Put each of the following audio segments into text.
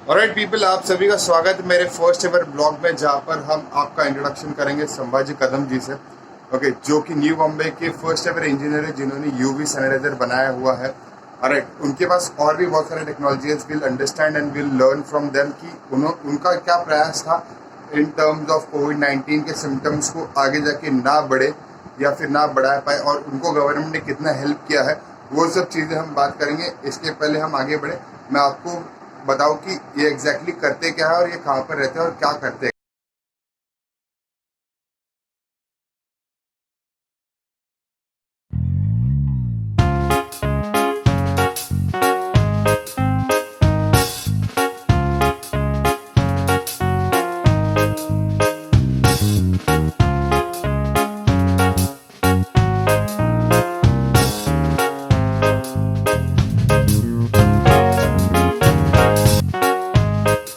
Alright people, आप सभी का स्वागत है मेरे फर्स्ट एवर ब्लॉग में, जहाँ पर हम आपका इंट्रोडक्शन करेंगे संभाजी कदम जी से। ओके, जो कि न्यू बॉम्बे के फर्स्ट एवर इंजीनियर है जिन्होंने यूवी सैनिटाइजर बनाया हुआ है। ऑलराइट, उनके पास और भी बहुत सारे technologies, will understand and will learn from them कि उनका क्या प्रयास था इन टर्म्स ऑफ कोविड-19 के सिम्टम्स को आगे जाके ना बढ़े या फिर ना बढ़ा पाए, और उनको गवर्नमेंट ने कितना हेल्प किया है, वो सब चीज़ें हम बात करेंगे। इसके पहले हम आगे बढ़े, मैं आपको बताओ कि ये एग्जैक्टली करते क्या है और ये कहाँ पर रहते हैं और क्या करते हैं।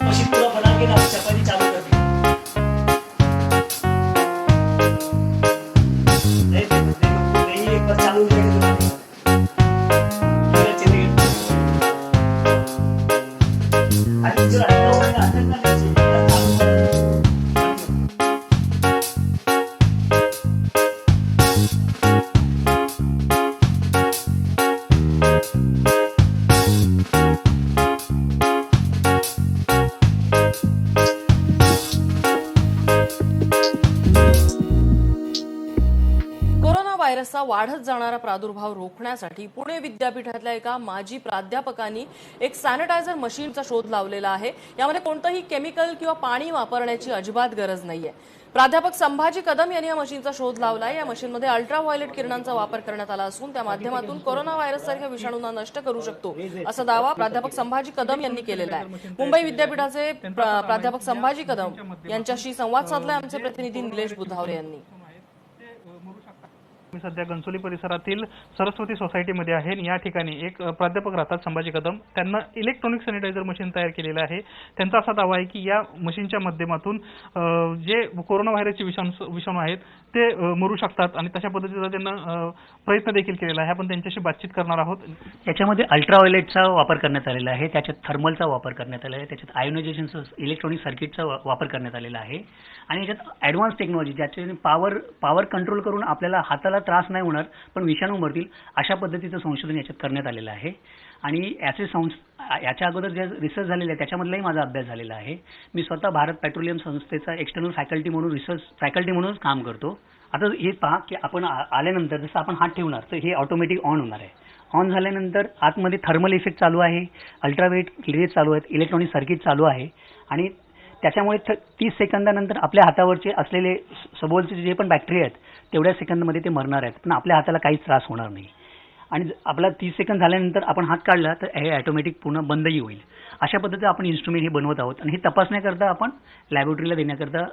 मशीन पूरा बना के ना चपाती चालू कर दी। नहीं देखो देखो नहीं, एक बार चालू हो जाएगा तो चलेगा। अरे चलो हटना होगा, हटना नहीं चाहिए, चालू कर। कोरोना व्हायरसचा वाढत जाणारा प्रादुर्भाव रोखण्यासाठी पुणे विद्यापीठातल्या एका माजी प्राध्यापकांनी एक सॅनिटायझर मशीनचा शोध लावलेला आहे। यामध्ये कोणतंही केमिकल किंवा पाणी वापरण्याची अजिबात गरज नाहीये। प्राध्यापक संभाजी कदम यांनी या मशीनचा शोध लावलाय। या मशीनमध्ये अल्ट्राव्हायोलेट किरणांचा वापर करण्यात आला असून त्या माध्यमातून कोरोना व्हायरससारख्या विषाणूंना नष्ट करू शकतो, असा दावा प्राध्यापक संभाजी कदम यांनी केलेला आहे। मुंबई विद्यापीठाचे प्राध्यापक संभाजी कदम यांच्याशी संवाद साधलाय आमचे प्रतिनिधी निलेश बुधावरे यांनी। मी सध्या घनसोली परिसरातील सरस्वती सोसायटीमध्ये आहे। या ठिकाणी एक प्राध्यापक राहतात संभाजी कदम, त्यांना इलेक्ट्रॉनिक सॅनिटायझर मशीन तयार केलेलं आहे। त्यांचा असा दावा आहे की या मशीनच्या माध्यमातून जे कोरोना व्हायरसचे विषाणू आहेत ते मरू शकतात आणि तशा पद्धतीचा त्यांना प्रयत्न देखील केलेला आहे। आपण त्यांच्याशी बातचीत करणार आहोत। याच्यामध्ये अल्ट्राव्हायोलेटचा वापर करण्यात आलेला आहे, त्याच्यात थर्मलचा वापर करण्यात आलेला आहे, त्याच्यात आयोनायझेशन इलेक्ट्रॉनिक सर्किटचा वापर करण्यात आलेला आहे आणि याच्यात ॲडव्हान्स टेक्नॉलॉजी ज्याच्याने पॉवर कंट्रोल करून आपल्याला हाताला त्रास नाही होणार पण विषाणू मरतील अशा पद्धतीचं संशोधन याच्यात करण्यात आलेलं आहे। आणि याच्या अगोदर जे रिसर्च झालेलं आहे त्याच्यामधलाही माझा अभ्यास झालेला आहे। मी स्वतः भारत पेट्रोलियम संस्थेचा एक्सटर्नल फॅकल्टी म्हणून रिसर्च फॅकल्टी म्हणूनच काम करतो। आता हे पहा की आपण आल्यानंतर जसं आपण हात ठेवणार तर हे ऑटोमॅटिक ऑन होणार आहे। ऑन झाल्यानंतर आतमध्ये थर्मल इफेक्ट चालू आहे, अल्ट्राव्हायोलेट रेज चालू आहेत, इलेक्ट्रॉनिक सर्किट चालू आहे आणि त्याच्यामुळे 30 सेकंदानंतर आपल्या हातावरचे असलेले सभोवतालचे जे पण बॅक्टेरिया आहेत तेवढ्या सेकंदामध्ये ते मरणार आहेत, पण आपल्या हाताला काहीच त्रास होणार नाही। आणि आपला 30 सेकंद झाल्यानंतर आपण हात काढला तर हे ऑटोमॅटिक पूर्ण बंदही होईल। अशा पद्धतीने आपण इन्स्ट्रुमेंट हे बनवत आहोत आणि हे तपासण्याकरता आपण लॅबोरेटरीला देण्याकरता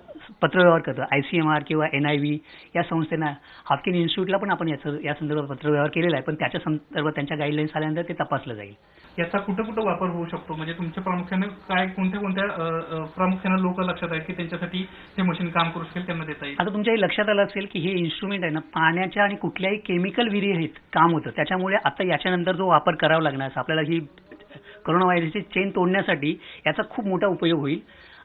पत्रव्यवहार करतो। ICMR किंवा NIV या संस्थेना, हाफकिन इन्स्टिट्यूटला पण आपण या संदर्भात पत्रव्यवहार केलेला आहे, पण त्याच्या संदर्भात त्यांच्या गाईडलाईन्स आल्यानंतर ते तपासलं जाईल। याचा कुठं कुठं वापर होऊ शकतो, म्हणजे तुमच्या प्रामुख्याने काय कोणत्या प्रामुख्याने लोक लक्षात आहेत की त्यांच्यासाठी हे मशीन काम करू शकेल, त्यांना देता येईल? आता तुमच्याही लक्षात आलं असेल की हे इन्स्ट्रुमेंट आहे ना पाण्याच्या आणि कुठल्याही केमिकल विरहित काम होतं, त्याच्यामुळे आता याच्यानंतर जो वापर करावा लागणार आपल्याला ही कोरोना व्हायरसची चेन तोडण्यासाठी याचा खूप मोठा उपयोग होईल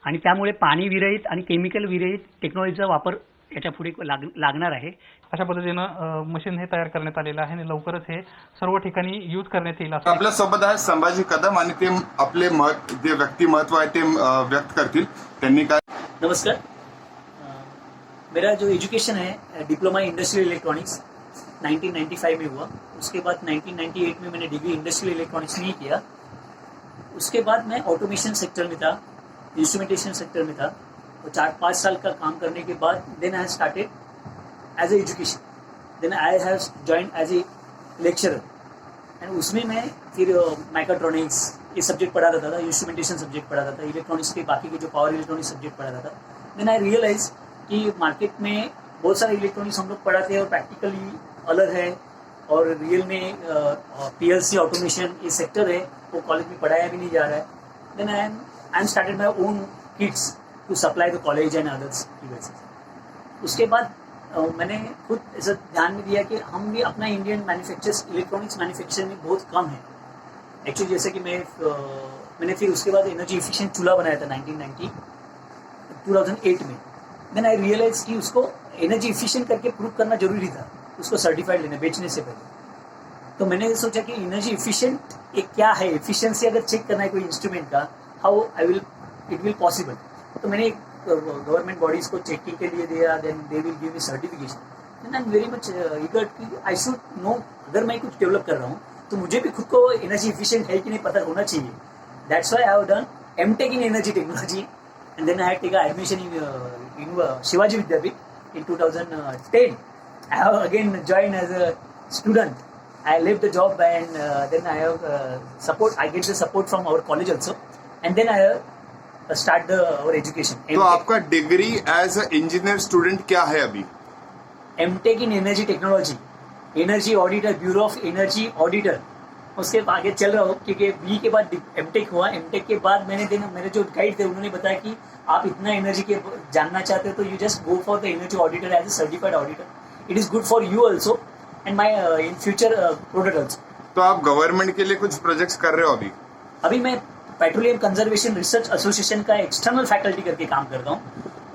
आणि त्यामुळे पाणी विरहित आणि केमिकल विरहित टेक्नॉलॉजीचा वापर याच्या पुढे लागणार आहे। अशा पद्धतीनं मशीन हे तयार करण्यात आलेलं आहे आणि लवकरच हे सर्व ठिकाणी यूज करण्यात येईल असं आपल्या सोबत आहे संभाजी कदम आणि ते आपले जे व्यक्तिमत्व आहे ते व्यक्त करतील। त्यांनी काय? नमस्कार, मेरा जो एजुकेशन है डिप्लोमा इंडस्ट्रियल इलेक्ट्रॉनिक्स 1995 में हुआ। उसके बाद 1998 में मैंने डिग्री इंडस्ट्रियल इलेक्ट्रॉनिक्स में ही किया। उसके बाद मैं ऑटोमेशन सेक्टर में था, इंस्ट्रूमेंटेशन सेक्टर में था और 4-5 साल का काम करने के बाद then I started as a education, then I have joined as a lecturer and उसमें मैं फिर माइक्रोट्रॉनिक्स ये सब्जेक्ट पढ़ाता था, इंस्ट्रूमेंटेशन सब्जेक्ट पढ़ाता था, इलेक्ट्रॉनिक्स के बाकी के जो पावर इलेक्ट्रॉनिक्स सब्जेक्ट पढ़ाता था। देन आई रियलाइज कि मार्केट में बहुत सारे इलेक्ट्रॉनिक्स हम लोग पढ़ाते हैं और प्रैक्टिकली अलग है और रियल में PLC ऑटोमेशन ये सेक्टर है वो कॉलेज में पढ़ाया भी नहीं जा रहा है। Then I am started my own kits to supply the college and others की वजह से। उसके बाद मैंने खुद ऐसा ध्यान में दिया कि हम भी अपना इंडियन मैन्युफैक्चर्स इलेक्ट्रॉनिक्स मैन्युफैक्चरिंग में बहुत कम है। एक्चुअली जैसे कि मैं मैंने फिर उसके बाद एनर्जी एफिशिएंट चूल्हा बनाया था 2008 में। देन आई रियलाइज कि उसको एनर्जी एफिशिएंट करके प्रूव करना जरूरी था, उसको सर्टिफाइड लेना बेचने से पहले। तो मैंने सोचा कि एनर्जी एफिशिएंट एक क्या है, एफिशिएंसी अगर चेक करना है कोई इंस्ट्रूमेंट का, हाउ इट विल पॉसिबल। तो मैंने गवर्नमेंट बॉडीज को चेकिंग के लिए दिया, then they will give me certification. And I am very much eager कि आई शुड नो, अगर मैं कुछ डेवलप कर रहा हूँ तो मुझे भी खुद को एनर्जी एफिशिएंट है कि नहीं पता होना चाहिए। That's why I have done MTech in energy technology and then I had taken admission in Shivaji Vidyapeeth in 2010. I have again joined as a student. I left the job and then I have support. I get the support from our college also, and then I start our education. तो आपका degree as a engineer student क्या है अभी? MTech in energy technology, energy auditor, bureau of energy auditor. उसके आगे चल रहा हूँ क्योंकि बी के बाद एमटेक हुआ। एमटेक के बाद मेरे जो गाइड थे उन्होंने बताया कि आप इतना एनर्जी के जानना चाहते हो तो you just go for the energy auditor as a certified auditor. It is good for you also and my in future product also. तो आप गवर्नमेंट के लिए कुछ प्रोजेक्ट्स कर रहे हो अभी? अभी मैं पेट्रोलियम कंजर्वेशन रिसर्च एसोसिएशन का एक्सटर्नल फैकल्टी करके काम करता हूँ।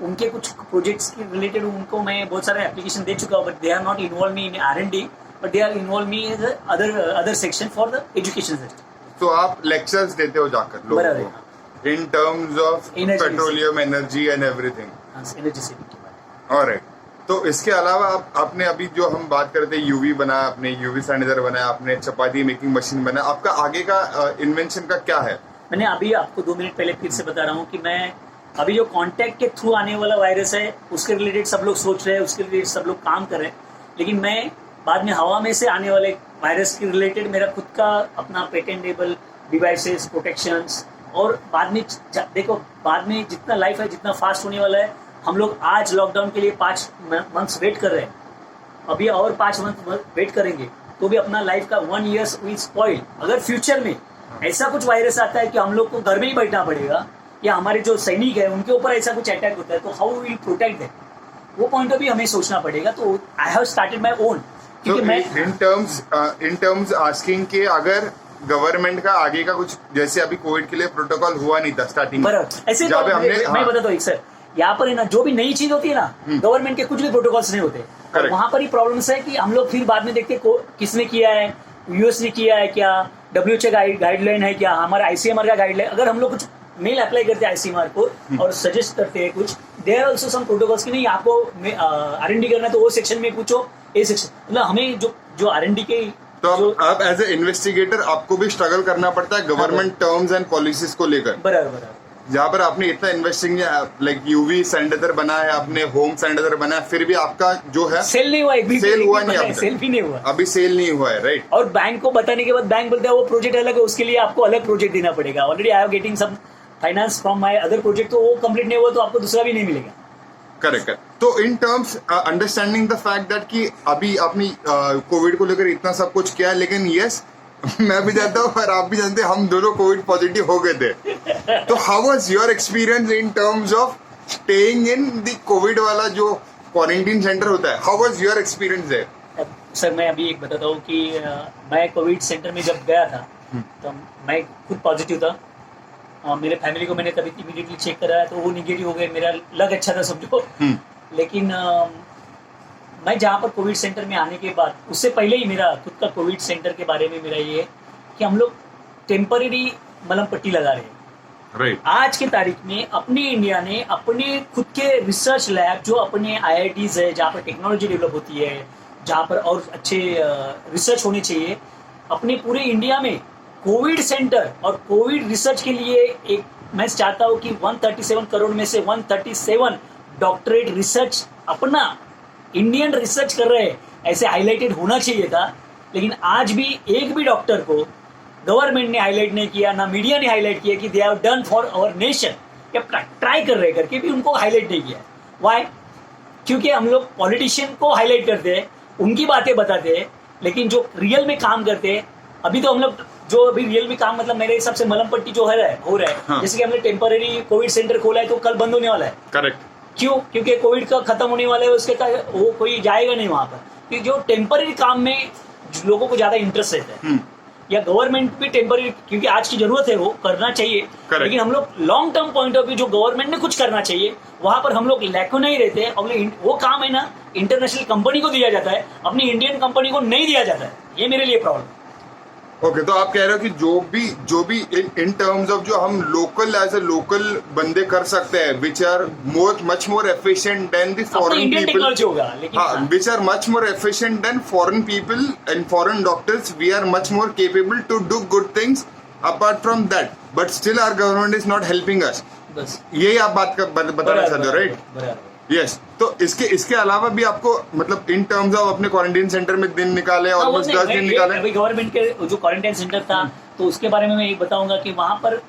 उनके कुछ प्रोजेक्ट्स के रिलेटेड उनको मैं बहुत सारे एप्लीकेशन दे चुका हूँ, but they are not involve me in R&D, but they are involve me in other section for the education system. तो आप लेक्चर्स देते हो जाकर लोगों को in terms of petroleum, energy and everything. Energy saving. Alright. तो इसके अलावा आपने अभी जो हम बात करते हैं यूवी बनाया, आपने यूवी सैनिटाइजर बनाया, आपने चपाती मेकिंग मशीन बनाया, आपका आगे का इन्वेंशन का क्या है? मैंने अभी आपको 2 मिनट पहले फिर से बता रहा हूँ कि मैं अभी जो कांटेक्ट के थ्रू आने वाला वायरस है उसके रिलेटेड सब लोग सोच रहे हैं, उसके रिलेटेड सब लोग काम कर रहे हैं, लेकिन मैं बाद में हवा में से आने वाले वायरस के रिलेटेड मेरा खुद का अपना पेटेंटेबल डिवाइसेस, प्रोटेक्शंस, और बाद में देखो बाद में जितना लाइफ है जितना फास्ट होने वाला है, हम लोग आज लॉकडाउन के लिए 5 मंथ्स वेट कर रहे हैं, अभी और 5 मंथ वेट करेंगे तो भी अपना लाइफ का 1 ईयर विल स्पॉइल। अगर फ्यूचर में ऐसा कुछ वायरस आता है कि हम लोग को घर में ही बैठना पड़ेगा या हमारे जो सैनिक है उनके ऊपर ऐसा कुछ अटैक होता है तो हाउ विल प्रोटेक्ट देम, वो पॉइंट ऑफ व्यू हमें सोचना पड़ेगा। तो I have started my own, क्योंकि मैं इन टर्म्स आस्किंग कि अगर गवर्नमेंट का आगे का कुछ, जैसे अभी कोविड के लिए प्रोटोकॉल हुआ नहीं था स्टार्टिंग में, ऐसे जहाँ पे हमने मैं बताता हूँ एक सर, यहाँ पर है ना जो भी नई चीज होती है ना, गवर्नमेंट के कुछ भी प्रोटोकॉल्स नहीं होते, और वहां पर ही प्रॉब्लम्स है कि हम लोग फिर बाद में देखते किसने किया है, यूएस ने किया है क्या, WHO गाइडलाइन है क्या, हमारा ICMR का गाइडलाइन, अगर हम लोग कुछ मेल अप्लाई करते हैं ICMR को और सजेस्ट करते हैं कुछ, there are also some protocols कि नहीं आपको R&D करना है तो वो सेक्शन में पूछो, ए सेक्शन, मतलब हमें जो R&D के तो आप एज ए इन्वेस्टिगेटर आपको भी स्ट्रगल करना पड़ता है गवर्नमेंट टर्म्स एंड पॉलिसीज को लेकर। बराबर। जहाँ पर आपने इतना इन्वेस्टिंग लाइक यूवी सैनिटाइजर बनाया है, आपने होम सैनिटाइजर बनाया, फिर भी आपका जो है सेल नहीं हुआ, सेल हुआ नहीं, सेल भी नहीं हुआ, अभी सेल नहीं हुआ है, राइट। और बैंक को बताने के बाद बैंक बोलता है वो प्रोजेक्ट अलग है, उसके लिए आपको अलग प्रोजेक्ट देना पड़ेगा। Already I am getting some finance from my other project, तो वो कंप्लीट नहीं हुआ तो आपको दूसरा भी नहीं मिलेगा। करेक्ट। तो in terms understanding the fact that कि अभी आपने कोविड को लेकर इतना सब कुछ किया है, लेकिन यस मैं भी जानता हूँ और आप भी जानते हैं हम दोनों कोविड पॉजिटिव हो गए थे। तो how was your experience in terms of staying in the covid वाला जो क्वारंटीन सेंटर होता है, how was your experience there? Sir मैं अभी एक बताता हूँ कि मैं कोविड सेंटर में जब गया था तो मैं खुद पॉजिटिव था, मेरे फैमिली को मैंने तभी इमीडिएटली चेक कराया तो वो निगेटिव हो गए, मेरा लग अच्छा था समझो। लेकिन मैं जहाँ पर कोविड सेंटर में आने के बाद, उससे पहले ही मेरा खुद का कोविड सेंटर के बारे में मेरा ये है कि हम लोग टेम्पररी मलम पट्टी लगा रहे हैं। राइट। आज की तारीख में अपने इंडिया ने अपने खुद के रिसर्च लैब, जो अपने IITs है जहाँ पर टेक्नोलॉजी डेवलप होती है, जहाँ पर और अच्छे रिसर्च होने चाहिए, अपने पूरे इंडिया में कोविड सेंटर और कोविड रिसर्च के लिए एक मैं चाहता हूँ कि 137 करोड़ में से 137 डॉक्टरेट रिसर्च अपना इंडियन रिसर्च कर रहे हैं, ऐसे हाईलाइटेड होना चाहिए था। लेकिन आज भी एक भी डॉक्टर को गवर्नमेंट ने हाईलाइट नहीं किया, ना मीडिया ने हाईलाइट किया कि they have done for our nation, या ट्राई कर रहे करके भी उनको हाईलाइट नहीं किया। व्हाई? क्योंकि हम लोग पॉलिटिशियन को हाईलाइट करते हैं, उनकी बातें बताते हैं, लेकिन जो रियल में काम करते हैं, अभी तो हम लोग जो अभी रियल में काम, मतलब मेरे हिसाब से मलम पट्टी जो हो रहा है हाँ। जैसे कि हमने टेम्पररी कोविड सेंटर खोला है तो कल बंद होने वाला है। करेक्ट। क्यों? क्योंकि कोविड का खत्म होने वाला है, उसके वो कोई जाएगा नहीं वहां पर, क्योंकि जो टेम्पररी काम में लोगों को ज्यादा इंटरेस्ट रहता है। या गवर्नमेंट भी टेम्पररी, क्योंकि आज की जरूरत है वो करना चाहिए, Correct. लेकिन हम लोग long term point of view जो गवर्नमेंट ने कुछ करना चाहिए वहां पर हम लोग लैको नहीं रहते हैं। वो काम है ना इंटरनेशनल कंपनी को दिया जाता है, अपनी इंडियन कंपनी को नहीं दिया जाता है, ये मेरे लिए प्रॉब्लम। ओके, तो आप कह रहे हो कि जो भी इन टर्म्स ऑफ जो हम लोकल एज ए लोकल बंदे कर सकते हैं which are much more efficient than the अपना फॉरेन इंडियन पीपल, टेक्नोलॉजी होगा, लेकिन हाँ, which are much more efficient than foreign people and foreign doctors. We are much more capable to do good things apart from that. But still our government is not helping us. बस यही आप बताना चाहते हो, right? बराबर। Yes. तो इसके अलावा भी आपको मतलब इन टर्म्स ऑफ अपने क्वारंटाइन सेंटर में दिन निकाले, हाँ, वो ऑलमोस्ट नहीं, 10 दिन निकाले। अभी गवर्नमेंट के जो क्वारंटाइन सेंटर था तो उसके बारे में मैं ये बताऊंगा कि वहां पर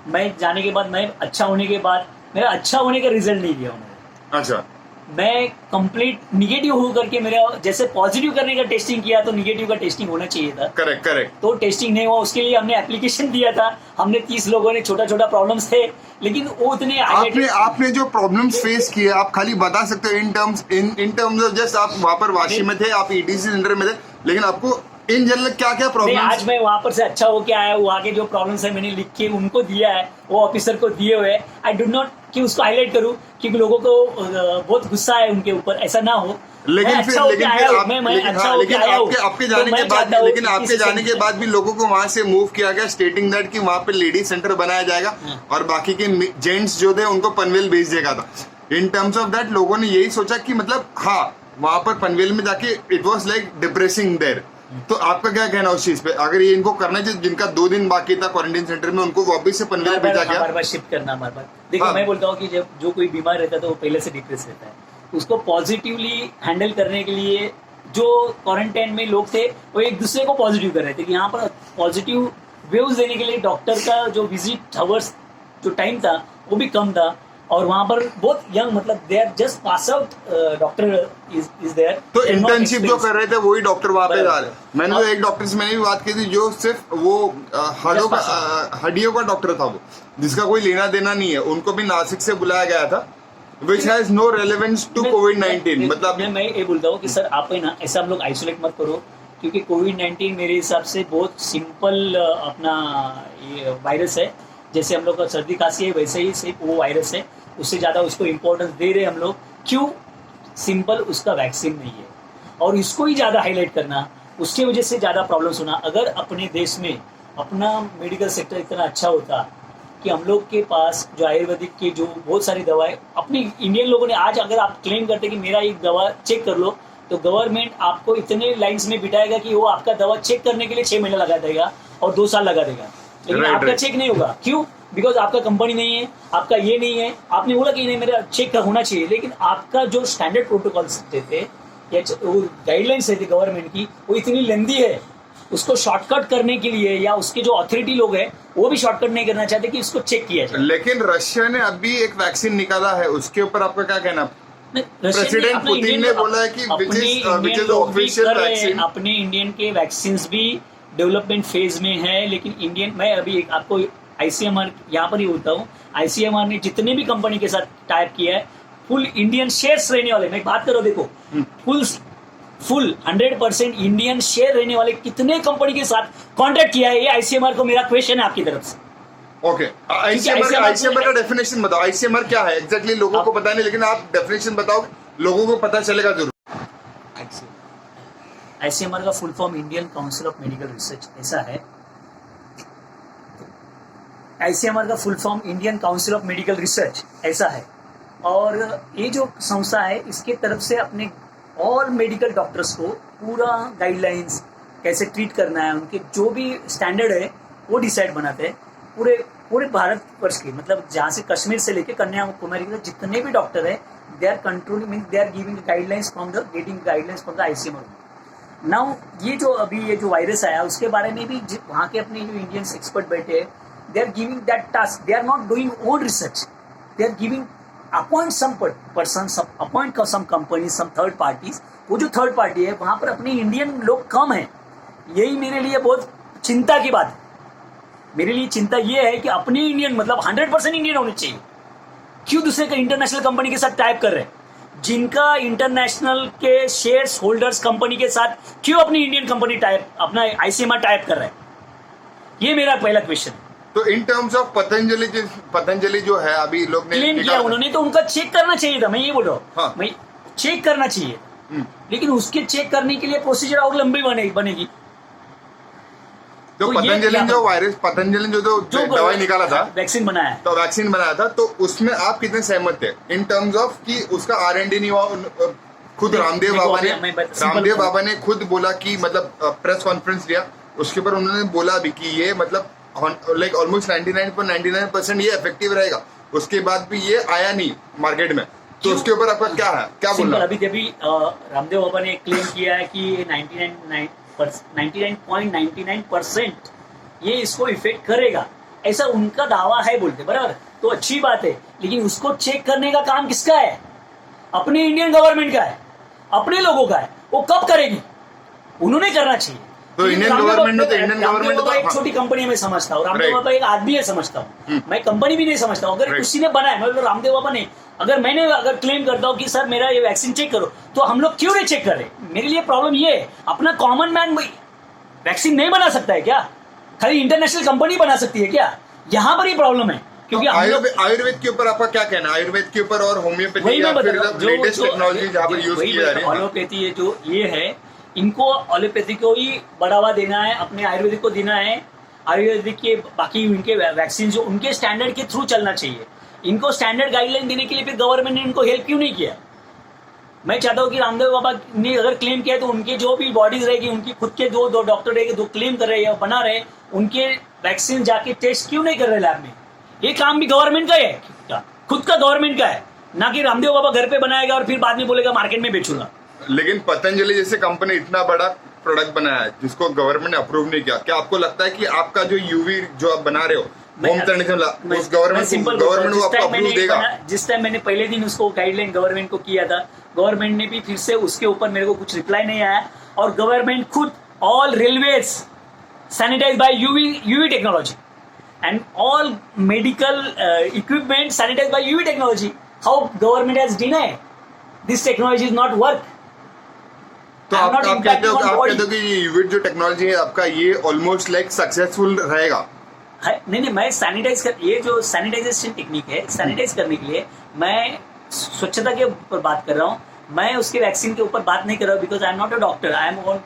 मैं जाने के बाद, मैं अच्छा होने के बाद मेरा अच्छा होने का रिजल्ट नहीं दिया उन्होंने। अच्छा, मैं कंप्लीट निगेटिव हो करके मेरा जैसे पॉजिटिव करने का टेस्टिंग किया तो निगेटिव का टेस्टिंग होना चाहिए था, करेक्ट। तो टेस्टिंग नहीं हुआ। उसके लिए हमने एप्लीकेशन दिया था, हमने 30 लोगों ने छोटा प्रॉब्लम्स थे, लेकिन वो उतने आपने जो प्रॉब्लम्स फेस किए आप खाली बता सकते हो इन टर्म्स ऑफ जस्ट आप वहां पर वाशी में थे, आप ईटीसी सेंटर में थे, लेकिन आपको इन जनरल क्या प्रॉब्लम? आज मैं वहां पर से अच्छा होके आया, वहाँ के जो प्रॉब्लम्स है मैंने लिख के उनको दिया है, वो ऑफिसर को दिए हुए। आई डू नॉट कि उसको हाईलाइट करूं क्योंकि लोगों को बहुत गुस्सा है उनके ऊपर, ऐसा ना हो। लेकिन आपके जाने के बाद भी लोगों को वहां से मूव किया गया, स्टेटिंग दैट कि वहां पे लेडीज सेंटर बनाया जाएगा और बाकी के जेंट्स जो थे उनको पनवेल भेज देगा था। इन टर्म्स ऑफ दैट लोगों ने यही सोचा कि मतलब हाँ वहां पर पनवेल में जाके it was like depressing there. तो आपका क्या कहना उस चीज पे? अगर ये इनको करना चाहिए जिनका 2 दिन बाकी था क्वारंटाइन सेंटर में, उनको वापस से पनवेल भेजा गया? बार शिफ्ट करना बार। देखो, मैं बोलता हूँ कि जब जो कोई बीमार रहता है तो वो पहले से डिप्रेस रहता है, उसको पॉजिटिवली हैंडल करने के लिए जो क्वारंटाइन में लोग थे वो एक दूसरे को पॉजिटिव कर रहे थे कि यहाँ पर पॉजिटिव वेव्स देने के लिए डॉक्टर का जो विजिट आवर्स जो टाइम था वो भी कम था, और वहां पर बहुत यंग मतलब they are just pass out doctor is there. तो इंटर्नशिप जो कर रहे थे वही डॉक्टर वहां पे जा रहे हैं। मैंने तो एक डॉक्टर से मैंने भी बात की थी जो सिर्फ वो हड्डियों का डॉक्टर था, वो जिसका कोई लेना देना नहीं है, उनको भी नासिक से बुलाया गया था, which has no relevance to COVID-19। मतलब मैं ये बोलता हूँ कि सर आप है ना ऐसा हम लोग आइसोलेट मत करो, क्योंकि कोविड-19 मेरे हिसाब से बहुत सिंपल अपना ये वायरस है, जैसे हम लोग का सर्दी खांसी है वैसे ही सिर्फ वो वायरस है, उससे ज़्यादा उसको इम्पोर्टेंस दे रहे हम लोग। क्यों? सिंपल उसका वैक्सीन नहीं है, और इसको ही ज़्यादा हाईलाइट करना, उसकी वजह से ज़्यादा प्रॉब्लम्स होना। अगर अपने देश में अपना मेडिकल सेक्टर इतना अच्छा होता कि हम लोग के पास जो आयुर्वेदिक के जो बहुत सारी दवाएं अपनी इंडियन लोगों ने, आज अगर आप क्लेम करते कि मेरा एक दवा चेक कर लो, तो गवर्नमेंट आपको इतने लाइन्स में बिठाएगा कि वो आपका दवा चेक करने के लिए 6 महीने लगा देगा और 2 साल लगा देगा, लेकिन आपका चेक नहीं होगा। क्यों? बिकॉज आपका कंपनी नहीं है, आपका ये नहीं है, आपने बोला कि नहीं मेरा चेक होना चाहिए, लेकिन आपका जो स्टैंडर्ड प्रोटोकॉल्स थे या वो गाइडलाइंस थी गवर्नमेंट की, वो इतनी लेंदी है, उसको शॉर्टकट करने के लिए या उसके जो अथॉरिटी लोग हैं वो भी शॉर्टकट नहीं करना चाहते कि इसको चेक किया जाए। लेकिन रशिया ने अभी एक वैक्सीन निकाला है, उसके ऊपर आपका क्या कहना? प्रेसिडेंट पुतिन ने बोला है कि which is ऑफिशियल वैक्सीन। अपने इंडियन के वैक्सीन भी डेवलपमेंट फेज में है, लेकिन इंडियन, मैं अभी आपको आईसीएमआर यहाँ पर ही बोलता हूँ, आईसीएमआर ने जितने भी कंपनी के साथ टाइप किया है, फुल इंडियन शेयर्स रहने वाले, मैं बात करो देखो फुल 100% इंडियन शेयर रहने वाले कितने कंपनी के साथ कॉन्ट्रैक्ट किया है, ये आईसीएमआर को मेरा क्वेश्चन है आपकी तरफ से। ओके, आईसीएमआर का डेफिनेशन बताओ, आईसीएमआर क्या है एग्जैक्टली? लोगों को पता नहीं, लेकिन आप डेफिनेशन बताओ, लोगों को पता चलेगा जरूर। आईसीएमआर का full form Indian council of medical research ऐसा है। आईसीएमआर का full form Indian council of medical research ऐसा है, और ये जो संस्था है इसके तरफ से अपने ऑल मेडिकल डॉक्टर्स को पूरा गाइडलाइंस कैसे ट्रीट करना है, उनके जो भी स्टैंडर्ड है वो डिसाइड बनाते हैं पूरे भारत वर्ष के, मतलब जहाँ से कश्मीर से लेके कन्याकुमारी के जितने भी डॉक्टर है, they are controlling, mean they are giving guidelines from the ICMR. Now ये जो वायरस आया उसके बारे में भी वहाँ के अपने जो इंडियन एक्सपर्ट बैठे हैं, they are giving that task, they are not doing own research, they are giving appoint some persons, appoint some companies, some third parties। वो जो थर्ड पार्टी है वहां पर अपने इंडियन लोग कम हैं, यही मेरे लिए बहुत चिंता की बात है। मेरे लिए चिंता ये है कि अपने इंडियन मतलब 100% इंडियन होने चाहिए, क्यों दूसरे का इंटरनेशनल कंपनी के साथ टाइप कर रहे हैं, जिनका इंटरनेशनल के शेयर्स होल्डर्स कंपनी के साथ क्यों अपनी इंडियन कंपनी टाइप, अपना आईसीएमआर टाइप कर रहे हैं? ये मेरा पहला क्वेश्चन है। तो इन टर्म्स ऑफ पतंजलि जो है अभी लोग ने क्लेम किया निकाला- उन्होंने, तो उनका चेक करना चाहिए था, मैं ये बोल रहा हूँ। हाँ। मैं चेक करना चाहिए, हम्म। लेकिन उसके चेक करने के लिए प्रोसीजर और लंबी बनेगी। तो तो ये पतंजलि क्या- जो वायरस पतंजलि जो दवाई निकाला था, वैक्सीन बनाया है, तो वैक्सीन बनाया था, तो उसमें आप कितने सहमत थे इन टर्म्स ऑफ कि उसका R&D नहीं हुआ? खुद रामदेव देखो, बाबा अभी मैं रामदेव simple- बाबा ने खुद बोला कि मतलब प्रेस कॉन्फ्रेंस लिया, उसके ऊपर उन्होंने बोला भी कि ये मतलब लाइक ऑलमोस्ट 99.99% ये इफेक्टिव रहेगा। उसके बाद भी ये आया नहीं मार्केट में, तो क्यों? उसके ऊपर आपका क्या है, क्या सिंपल, बोलना? अभी रामदेव बाबा ने क्लेम किया है कि 99.99% ये इसको इफेक्ट करेगा, ऐसा उनका दावा है बोलते, बराबर। तो अच्छी बात है, लेकिन उसको चेक करने का काम किसका है? अपने इंडियन गवर्नमेंट का है, अपने लोगों का है। वो कब करेगी? उन्होंने करना चाहिए। तो इंडियन रामदेव गवर्नमेंट ने तो बाबा- इंडियन रामदेव गवर्नमेंट बाबा एक तो छोटी कंपनी में समझता हूँ, रामदेव Right. बाबा एक आदमी है समझता हूँ, मैं कंपनी भी नहीं समझता हूँ। अगर Right. किसी ने बनाया, मतलब रामदेव बाबा ने, अगर क्लेम करता हूँ कि सर मेरा ये वैक्सीन चेक करो, तो हम लोग क्यों नहीं चेक कर रहे? मेरे लिए प्रॉब्लम ये है, अपना कॉमन मैन वैक्सीन नहीं बना सकता है क्या? खाली इंटरनेशनल कंपनी बना सकती है क्या? यहाँ पर ही प्रॉब्लम है, क्योंकि हम लोग आयुर्वेद के ऊपर आपका क्या कहना है? आयुर्वेद के ऊपर और होम्योपैथी वही या मैं फिर बता रहा हूँ, लेटेस्ट टेक्नोलॉजी जहाँ पर यूज की जा रही है? एलोपैथी जो ये है, इनको एलोपैथी को ही बढ़ावा देना है, अपने आयुर्वेदिक को देना है। आयुर्वेदिक के बाकी उनके वैक्सीन जो उनके स्टैंडर्ड के थ्रू चलना चाहिए। इनको स्टैंडर्ड गाइडलाइन देने के लिए फिर गवर्नमेंट ने इनको हेल्प क्यों नहीं किया? मैं चाहता हूँ कि रामदेव बाबा ने अगर क्लेम किया तो उनके जो भी बॉडीज रहेगी, उनकी खुद के दो डॉक्टर रहेंगे, जो क्लेम कर रहे हैं बना रहे, उनके वैक्सीन जाके टेस्ट क्यों नहीं कर रहे लैब में? ये काम भी गवर्नमेंट का है, खुद का गवर्नमेंट का है, ना कि रामदेव बाबा घर पे बनाएगा और फिर बाद में बोलेगा मार्केट में बेचूंगा। लेकिन पतंजलि जैसे कंपनी इतना बड़ा प्रोडक्ट बनाया है जिसको गवर्नमेंट ने अप्रूव नहीं किया, क्या आपको लगता है कि आपका जो यूवी जो आप बना रहे हो होम ट्रेडिशन उस गवर्नमेंट वो आपको अप्रूव देगा? जिस टाइम मैंने पहले दिन उसको गाइडलाइन गवर्नमेंट को किया था, गवर्नमेंट ने भी फिर से उसके ऊपर मेरे को कुछ रिप्लाई नहीं आया। और गवर्नमेंट खुद all railways sanitise by UV technology and all medical equipment sanitise by UV technology. How government has denied this technology is not work? तो आप कहते हो कि ये यूवी जो टेक्नोलॉजी है आपका, ये ऑलमोस्ट लाइक सक्सेसफुल रहेगा? नहीं, मैं ये जो सैनिटाइजेशन टेक्निक है, सैनिटाइज करने के लिए मैं स्वच्छता के ऊपर बात कर रहा हूँ। मैं उसके वैक्सीन के ऊपर बात नहीं कर रहा हूँ, because I am not a doctor. I am on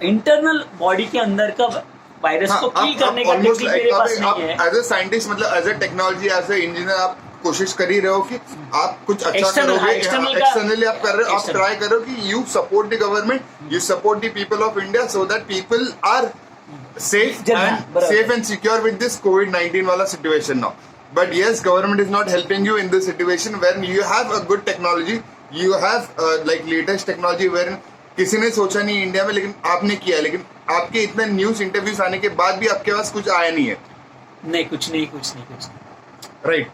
internal body के अंदर का वायरस को किल करने का टेक्निक मेरे पास नहीं है। एज ए साइंटिस्ट, मतलब as a technology, as a engineer, आप कोशिश कर ही रहे हो कि आप कुछ अच्छा External, करोगे। external का- एक्सटर्नली आप कर रहे हो, आप External. ट्राई करो कि you support the government, you support the people of India, so that people are safe and secure with this COVID-19 wala situation now. But yes, government is not helping you in this situation when you have a good technology, you have like latest technology wherein किसी ने सोचा नहीं India में, लेकिन आपने किया है। लेकिन आपके इतने न्यूज इंटरव्यूज आने के बाद भी आपके पास कुछ आया नहीं है, नहीं, कुछ नहीं। राइट?